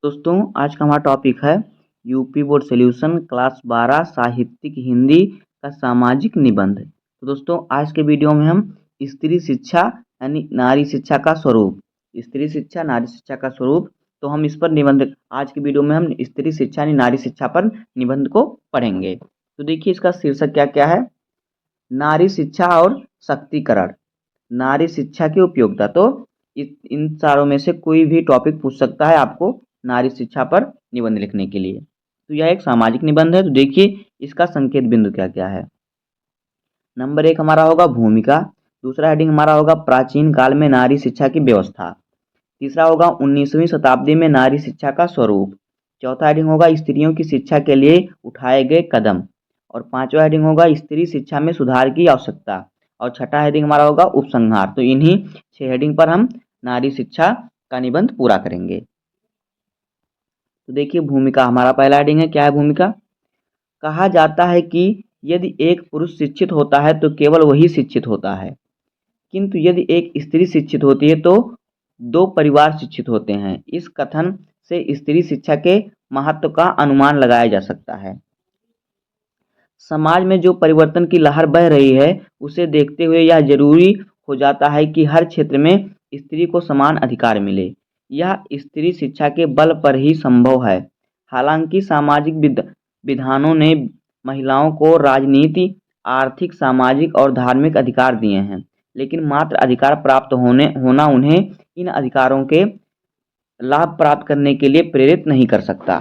दोस्तों आज का हमारा टॉपिक है यूपी बोर्ड सॉल्यूशन क्लास 12 साहित्यिक हिंदी का सामाजिक निबंध। तो दोस्तों आज के वीडियो में हम स्त्री शिक्षा यानी नारी शिक्षा का स्वरूप, स्त्री शिक्षा नारी शिक्षा का स्वरूप, तो हम इस पर निबंध, आज के वीडियो में हम स्त्री शिक्षा यानी नारी शिक्षा पर निबंध को पढ़ेंगे। तो देखिए इसका शीर्षक क्या क्या है। नारी शिक्षा और शक्तिकरण, नारी शिक्षा की उपयोगिता। तो इन चारों में से कोई भी टॉपिक पूछ सकता है आपको नारी शिक्षा पर निबंध लिखने के लिए। तो यह एक सामाजिक निबंध है। तो देखिए इसका संकेत बिंदु क्या क्या है। नंबर एक हमारा होगा भूमिका। दूसरा हेडिंग हमारा होगा प्राचीन काल में नारी शिक्षा की व्यवस्था। तीसरा होगा 19वीं शताब्दी में नारी शिक्षा का स्वरूप। चौथा हेडिंग होगा स्त्रियों की शिक्षा के लिए उठाए गए कदम। और पांचवा हेडिंग होगा स्त्री शिक्षा में सुधार की आवश्यकता। और छठा हेडिंग हमारा होगा उपसंहार। तो इन्हीं 6 हेडिंग पर हम नारी शिक्षा का निबंध पूरा करेंगे। तो देखिए भूमिका हमारा पहला हेडिंग है। क्या है भूमिका। कहा जाता है कि यदि एक पुरुष शिक्षित होता है तो केवल वही शिक्षित होता है, किंतु यदि एक स्त्री शिक्षित होती है तो दो परिवार शिक्षित होते हैं। इस कथन से स्त्री शिक्षा के महत्व का अनुमान लगाया जा सकता है। समाज में जो परिवर्तन की लहर बह रही है उसे देखते हुए यह जरूरी हो जाता है कि हर क्षेत्र में स्त्री को समान अधिकार मिले। यह स्त्री शिक्षा के बल पर ही संभव है। हालांकि सामाजिक विधानों ने महिलाओं को राजनीति, आर्थिक, सामाजिक और धार्मिक अधिकार दिए हैं, लेकिन मात्र अधिकार प्राप्त होना उन्हें इन अधिकारों के लाभ प्राप्त करने के लिए प्रेरित नहीं कर सकता।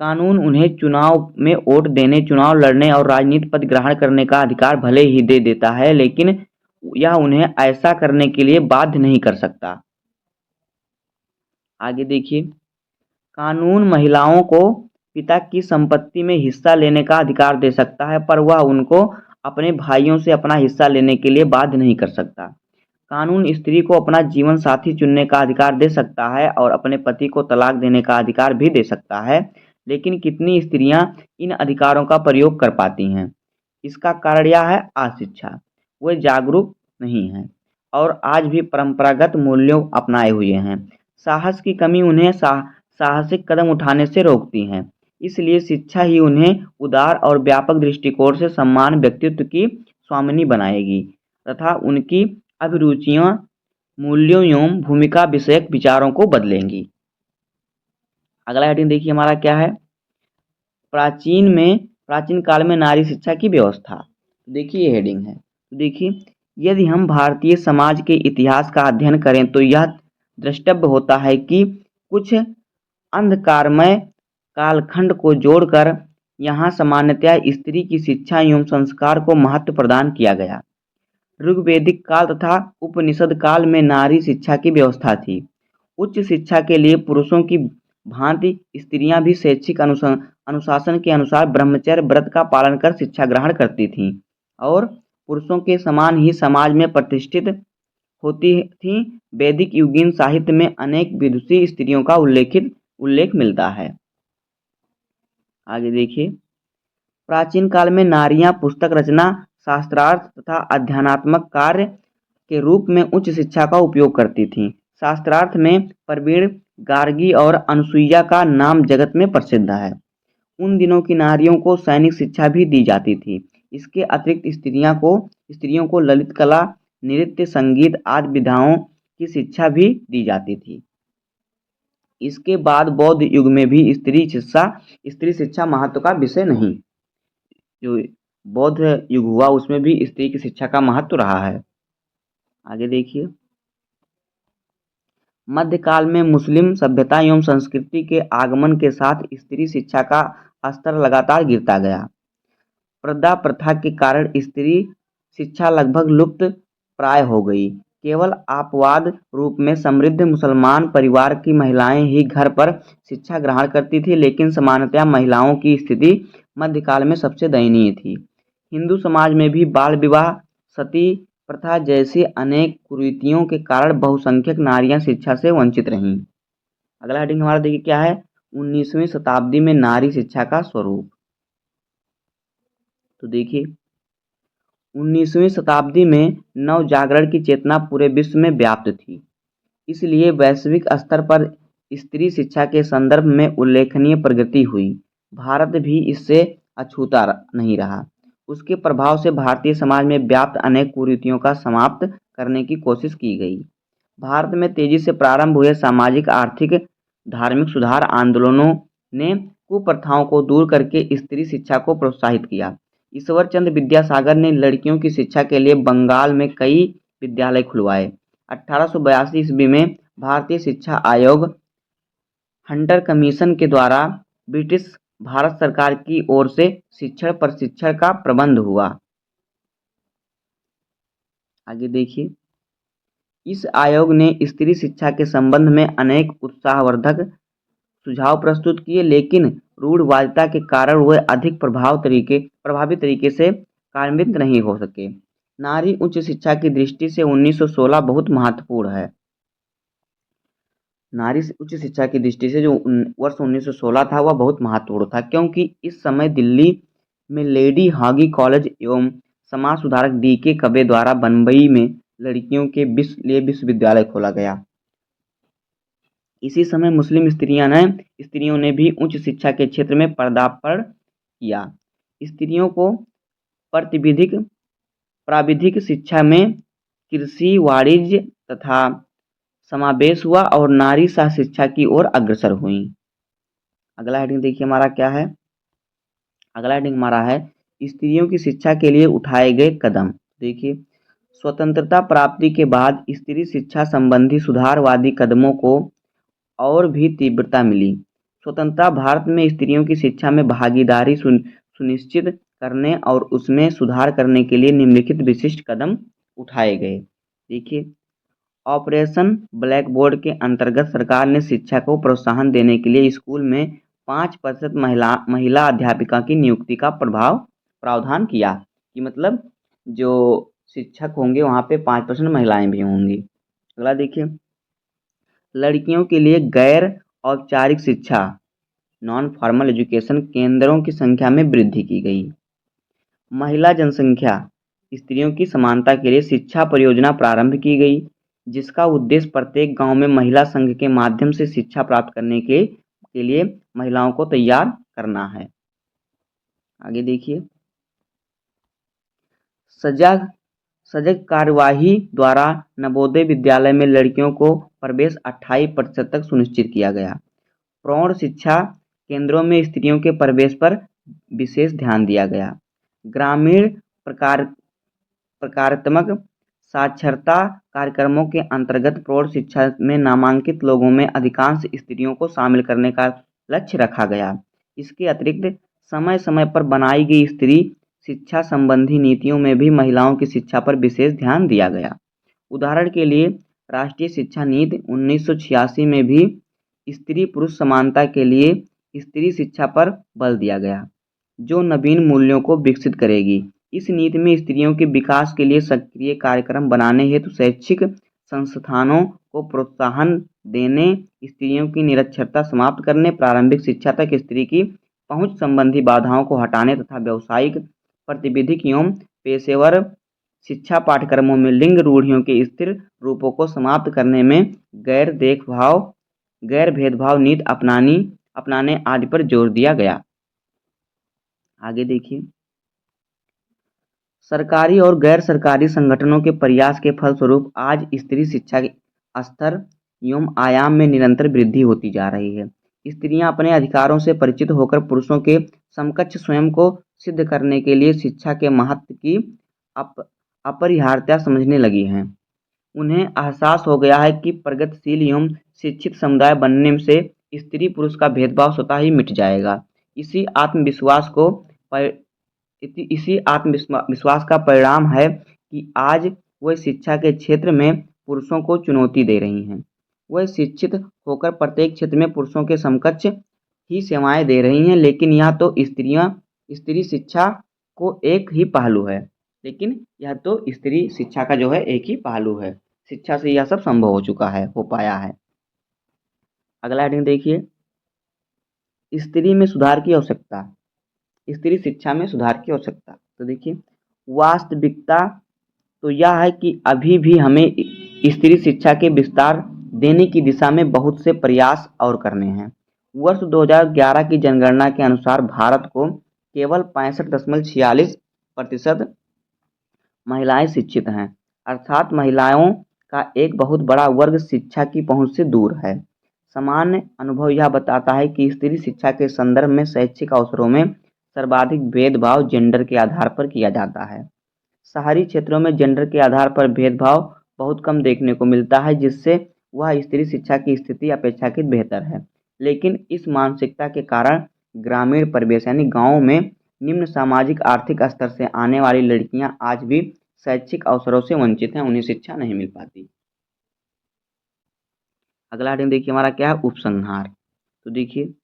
कानून उन्हें चुनाव में वोट देने, चुनाव लड़ने और राजनीतिक पद ग्रहण करने का अधिकार भले ही दे देता है, लेकिन यह उन्हें ऐसा करने के लिए बाध्य नहीं कर सकता। आगे देखिए, कानून महिलाओं को पिता की संपत्ति में हिस्सा लेने का अधिकार दे सकता है, पर वह उनको अपने भाइयों से अपना हिस्सा लेने के लिए बाध्य नहीं कर सकता। कानून स्त्री को अपना जीवन साथी चुनने का अधिकार दे सकता है और अपने पति को तलाक देने का अधिकार भी दे सकता है, लेकिन कितनी स्त्रियां इन अधिकारों का प्रयोग कर पाती हैं? इसका कारण यह है अशिक्षा। वे जागरूक नहीं हैं और आज भी परंपरागत मूल्यों अपनाए हुए हैं। साहस की कमी उन्हें साहसिक कदम उठाने से रोकती है। इसलिए शिक्षा ही उन्हें उदार और व्यापक दृष्टिकोण से सम्मान व्यक्तित्व की स्वामिनी बनाएगी तथा उनकी अभिरुचियां, मूल्यों एवं भूमिका विषयक विचारों को बदलेंगी। अगला हेडिंग देखिए हमारा क्या है। प्राचीन काल में नारी शिक्षा की व्यवस्था। देखिए ये हेडिंग है। देखिए यदि हम भारतीय समाज के इतिहास का अध्ययन करें तो यह द्रष्टव्य होता है कि कुछ अंधकारमय कालखंड को जोड़कर यहाँ सामान्यतया स्त्री की शिक्षा एवं संस्कार को महत्व प्रदान किया गया। ऋग्वैदिक काल तथा उपनिषद काल में नारी शिक्षा की व्यवस्था थी। उच्च शिक्षा के लिए पुरुषों की भांति स्त्रियां भी शैक्षिक अनुशासन के अनुसार ब्रह्मचर्य व्रत का पालन कर शिक्षा ग्रहण करती थीं और पुरुषों के समान ही समाज में प्रतिष्ठित होती थीं। वैदिक युगीन साहित्य में अनेक विदुषी स्त्रियों का उल्लेख मिलता है। आगे देखिए, प्राचीन काल में नारियां पुस्तक रचना, शास्त्रार्थ तथा अध्ययनात्मक कार्य के रूप में उच्च शिक्षा का उपयोग करती थीं। शास्त्रार्थ में प्रवीण, गार्गी और अनसुईया का नाम जगत में प्रसिद्ध है। उन दिनों की नारियों को सैनिक शिक्षा भी दी जाती थी। इसके अतिरिक्त स्त्रियों को ललित कला, नृत्य, संगीत आदि विधाओं की शिक्षा भी दी जाती थी। इसके बाद बौद्ध युग में भी स्त्री शिक्षा महत्व का विषय नहीं। जो बौद्ध युग हुआ उसमें भी स्त्री की शिक्षा का महत्व रहा है। आगे देखिए, मध्यकाल में मुस्लिम सभ्यता एवं संस्कृति के आगमन के साथ स्त्री शिक्षा का स्तर लगातार गिरता गया। पर्दा प्रथा के कारण स्त्री शिक्षा लगभग लुप्त प्राय हो गई। केवल अपवाद रूप में समृद्ध मुसलमान परिवार की महिलाएं ही घर पर शिक्षा ग्रहण करती थी, लेकिन सामान्यतया महिलाओं की स्थिति मध्यकाल में सबसे दयनीय थी। हिंदू समाज में भी बाल विवाह, सती प्रथा जैसी अनेक कुरीतियों के कारण बहुसंख्यक नारियां शिक्षा से वंचित रहीं। अगला हेडिंग हमारा देखिए क्या है। 19वीं शताब्दी में नारी शिक्षा का स्वरूप। तो देखिए 19वीं शताब्दी में नव जागरण की चेतना पूरे विश्व में व्याप्त थी। इसलिए वैश्विक स्तर पर स्त्री शिक्षा के संदर्भ में उल्लेखनीय प्रगति हुई। भारत भी इससे अछूता नहीं रहा। उसके प्रभाव से भारतीय समाज में व्याप्त अनेक कुरीतियों का समाप्त करने की कोशिश की गई। भारत में तेजी से प्रारंभ हुए सामाजिक, आर्थिक, धार्मिक सुधार आंदोलनों ने कुप्रथाओं को दूर करके स्त्री शिक्षा को प्रोत्साहित किया। ईश्वर चंद्र विद्यासागर ने लड़कियों की शिक्षा के लिए बंगाल में कई विद्यालय खुलवाए। 1882 ईस्वी में भारतीय शिक्षा आयोग हंटर कमीशन के द्वारा ब्रिटिश भारत सरकार की ओर से शिक्षण प्रशिक्षण का प्रबंध हुआ। आगे देखिए, इस आयोग ने स्त्री शिक्षा के संबंध में अनेक उत्साहवर्धक सुझाव प्रस्तुत किए, लेकिन रूढ़वादिता के कारण वे अधिक प्रभावी तरीके से कार्यान्वित नहीं हो सके। नारी उच्च शिक्षा की दृष्टि से 1916 बहुत महत्वपूर्ण है। नारी उच्च शिक्षा की दृष्टि से जो वर्ष 1916 था वह बहुत महत्वपूर्ण था, क्योंकि इस समय दिल्ली में लेडी हागी कॉलेज एवं समाज सुधारक D.K. कबे द्वारा बम्बई में लड़कियों के लिए विश्वविद्यालय खोला गया। इसी समय मुस्लिम स्त्रियों ने भी उच्च शिक्षा के क्षेत्र में पदार्पण किया। स्त्रियों को प्राविधिक शिक्षा में कृषि, वाणिज्य तथा समावेश हुआ और नारी सह शिक्षा की ओर अग्रसर हुई। अगला हेडिंग देखिए हमारा क्या है। अगला हेडिंग हमारा है स्त्रियों की शिक्षा के लिए उठाए गए कदम। देखिए, स्वतंत्रता प्राप्ति के बाद स्त्री शिक्षा संबंधी सुधारवादी कदमों को और भी तीव्रता मिली। स्वतंत्रता भारत में स्त्रियों की शिक्षा में भागीदारी सुनिश्चित करने और उसमें सुधार करने के लिए निम्नलिखित विशिष्ट कदम उठाए गए। देखिए, ऑपरेशन ब्लैक बोर्ड के अंतर्गत सरकार ने शिक्षा को प्रोत्साहन देने के लिए स्कूल में 5% महिला अध्यापिका की नियुक्ति का प्रावधान किया, कि मतलब जो शिक्षक होंगे वहाँ पे 5% महिलाएं भी होंगी। अगला देखिए, लड़कियों के लिए गैर औपचारिक शिक्षा नॉन फॉर्मल एजुकेशन केंद्रों की संख्या में वृद्धि की गई। महिला जनसंख्या स्त्रियों की समानता के लिए शिक्षा परियोजना प्रारंभ की गई, जिसका उद्देश्य प्रत्येक गांव में महिला संघ के माध्यम से शिक्षा प्राप्त करने के लिए महिलाओं को तैयार करना है। आगे देखिए, सजग कार्यवाही द्वारा नवोदय विद्यालय में लड़कियों को प्रवेश 28% तक सुनिश्चित किया गया। प्रौढ़ शिक्षा केंद्रों में स्त्रियों के प्रवेश पर विशेष ध्यान दिया गया। ग्रामीण प्रकारात्मक साक्षरता कार्यक्रमों के अंतर्गत प्रौढ़ शिक्षा में नामांकित लोगों में अधिकांश स्त्रियों को शामिल करने का लक्ष्य रखा गया। इसके अतिरिक्त समय समय पर बनाई गई स्त्री शिक्षा संबंधी नीतियों में भी महिलाओं की शिक्षा पर विशेष ध्यान दिया गया। उदाहरण के लिए राष्ट्रीय शिक्षा नीति 1986 में भी स्त्री पुरुष समानता के लिए स्त्री शिक्षा पर बल दिया गया, जो नवीन मूल्यों को विकसित करेगी। इस नीति में स्त्रियों के विकास के लिए सक्रिय कार्यक्रम बनाने हेतु शैक्षिक संस्थानों को प्रोत्साहन देने, स्त्रियों की निरक्षरता समाप्त करने, प्रारंभिक शिक्षा तक स्त्री की पहुंच संबंधी बाधाओं को हटाने तथा व्यावसायिक, प्रतिविधिक एवं पेशेवर शिक्षा पाठ्यक्रमों में लिंग रूढ़ियों के स्थिर रूपों को समाप्त करने में गैर भेदभाव नीति अपनाने आदि पर जोर दिया गया। आगे देखिए, सरकारी और गैर सरकारी संगठनों के प्रयास के फलस्वरूप आज स्त्री शिक्षा के स्तर एवं आयाम में निरंतर वृद्धि होती जा रही है। स्त्रियां अपने अधिकारों से परिचित होकर पुरुषों के समकक्ष स्वयं को सिद्ध करने के लिए शिक्षा के महत्व की अपरिहार्यता समझने लगी हैं। उन्हें एहसास हो गया है कि प्रगतिशील एवं शिक्षित समुदाय बनने से स्त्री पुरुष का भेदभाव स्वतः ही मिट जाएगा। इसी आत्मविश्वास का परिणाम है कि आज वह शिक्षा के क्षेत्र में पुरुषों को चुनौती दे रही हैं। वह शिक्षित होकर प्रत्येक क्षेत्र में पुरुषों के समकक्ष ही सेवाएं दे रही हैं, लेकिन यह तो स्त्री शिक्षा को एक ही पहलू है। लेकिन यह तो स्त्री शिक्षा का जो है एक ही पहलू है। शिक्षा से यह सब संभव हो पाया है। अगला हेडिंग देखिए, स्त्री में सुधार की आवश्यकता, स्त्री शिक्षा में सुधार की आवश्यकता। तो देखिए, वास्तविकता तो यह है कि अभी भी हमें स्त्री शिक्षा के विस्तार देने की दिशा में बहुत से प्रयास और करने हैं। वर्ष 2011 की जनगणना के अनुसार भारत को केवल 65.46% महिलाएं शिक्षित हैं, अर्थात महिलाओं का एक बहुत बड़ा वर्ग शिक्षा की पहुंच से दूर है। सामान्य अनुभव यह बताता है कि स्त्री शिक्षा के संदर्भ में शैक्षिक अवसरों में सर्वाधिक भेदभाव जेंडर के आधार पर किया जाता है। शहरी क्षेत्रों में जेंडर के आधार पर भेदभाव बहुत कम देखने को मिलता है, जिससे वह स्त्री शिक्षा की स्थिति अपेक्षाकृत बेहतर है। लेकिन इस मानसिकता के कारण ग्रामीण परिवेश यानी गाँव में निम्न सामाजिक आर्थिक स्तर से आने वाली लड़कियां आज भी शैक्षिक अवसरों से वंचित हैं, उन्हें शिक्षा नहीं मिल पाती। अगला हेडिंग देखिए हमारा क्या है, उपसंहार। तो देखिए,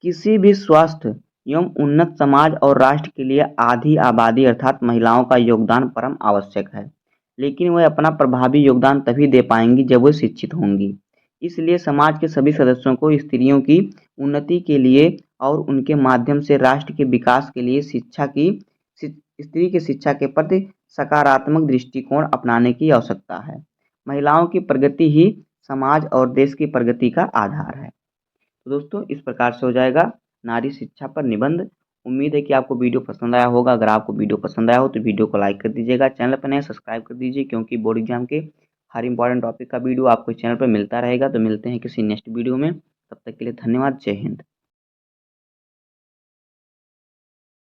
किसी भी स्वस्थ एवं उन्नत समाज और राष्ट्र के लिए आधी आबादी अर्थात महिलाओं का योगदान परम आवश्यक है, लेकिन वे अपना प्रभावी योगदान तभी दे पाएंगी जब वे शिक्षित होंगी। इसलिए समाज के सभी सदस्यों को स्त्रियों की उन्नति के लिए और उनके माध्यम से राष्ट्र के विकास के लिए स्त्री की शिक्षा के प्रति सकारात्मक दृष्टिकोण अपनाने की आवश्यकता है। महिलाओं की प्रगति ही समाज और देश की प्रगति का आधार है। तो दोस्तों इस प्रकार से हो जाएगा नारी शिक्षा पर निबंध। उम्मीद है कि आपको वीडियो पसंद आया होगा। अगर आपको वीडियो पसंद आया हो तो वीडियो को लाइक कर दीजिएगा, चैनल पर नए सब्सक्राइब कर दीजिए, क्योंकि बोर्ड एग्जाम के हर इंपॉर्टेंट टॉपिक का वीडियो आपको इस चैनल पर मिलता रहेगा। तो मिलते हैं किसी नेक्स्ट वीडियो में, तब तक के लिए धन्यवाद। जय हिंद।